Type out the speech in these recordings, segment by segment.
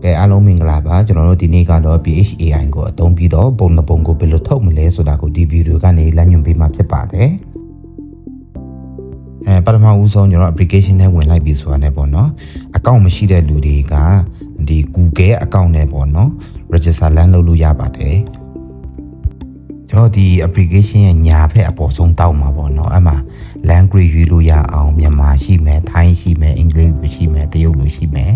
ကဲအားလုံးမင်္ဂလာပါကျွန်တော်တို့ဒီနေ့ကတော့ PHAI ကိုအသုံးပြီးတော့ပုံတစ်ပုံကိုဘယ်လိုထုတ်မလဲဆိုတာကိုဒီဗီဒီယိုကနေလမ်းညွှန်ပေးမှာဖြစ်ပါတယ်ပထမဦးဆုံးကျွန်တော် application နဲ့ဝင်လိုက်ပြီဆိုတာနဲ့ပေါ့နော် account မရှိတဲ့လူတွေကဒီ Google account နဲ့ပေါ့နော် register လမ်းလုပ်လို့ရပါတယ်ကျွန်တော်ဒီ application ရဲ့ညာဖက်အပေါ်ဆုံးတောက်မှာပေါ့နော်အဲ့မှာ language ရွေးလို့ရအောင်မြန်မာရှိမယ်ထိုင်းရှိမယ်အင်္ဂလိပ်လိုရှိမယ်တရုတ်လိုရှိမယ်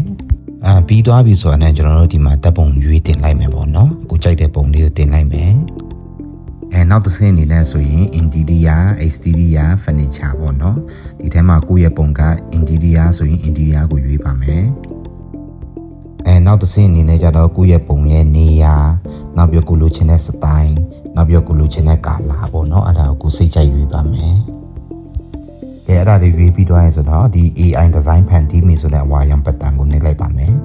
ပြီးသွားပြီဆိုတာနဲ့ကျွန်တော်တို့ဒီမှာတပ်ပုံရွေးတင်လိုက်မယ်ပေါ့နော်ကိုကြိုက်တဲ့ပုံလေးကိုတင်လိုက်မယ်နောက်တစ်ဆင့်အနေနဲ့ဆိုရင် interior exterior furniture ပေါ့နော်ဒီထဲမှာကိုယ့်ရဲ့ပုံက interior ဆိုရင် interior ကိုရွေးပါမယ်နောက်တစ်ဆင့်အနေနဲ့ကြတော့ကိုယ့်ရဲ့ပုံရဲ့နေရာနောက်ပြီးကိုလိုချင်တဲ့ style နောက်ပြီးကိုလိုချင်တဲ့ color ပေါ့နော်အဲ့ဒါကိုစိတ်ကြိုက်ရွေးပါမယ်အဲ့ဒါတွေရွေးပြီးတော့ရင်ဆိုတော့ဒီ AI design ဖန်တီးမိဆိုတဲ့အဝါရောင်ပတ်တန်ကိုနှိပ်လိုက်ပါမယ်။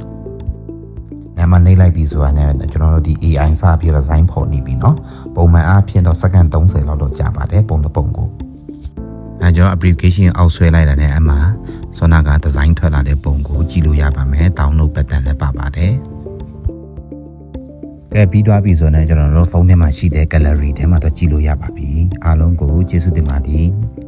နှိပ်လိုက်ပြီဆိုတာနဲ့ကျွန်တော်တို့ဒီ AI စပြီး design ဖော်နေပြီเนาะ။ပုံမှန်အားဖြင့်တော့စက္ကန့်30လောက်တော့ကြာပါတယ်ပုံတစ်ပုံကို။ကျွန်တော် application အောက်ဆွဲလိုက်တာနဲ့အမှဆောနာက design ထွက်လာတဲ့ပုံကိုကြည့်လို့ရပါမယ်။ download ပတ်တန်လည်းပါပါတယ်။ပြီးသွားပြီဆိုတော့ကျွန်တော်တို့ဖုန်းထဲမှာရှိတဲ့ gallery ထဲမှာတော့ကြည့်လို့ရပါပြီ။အားလုံးကိုကျေးဇူးတင်ပါတယ်။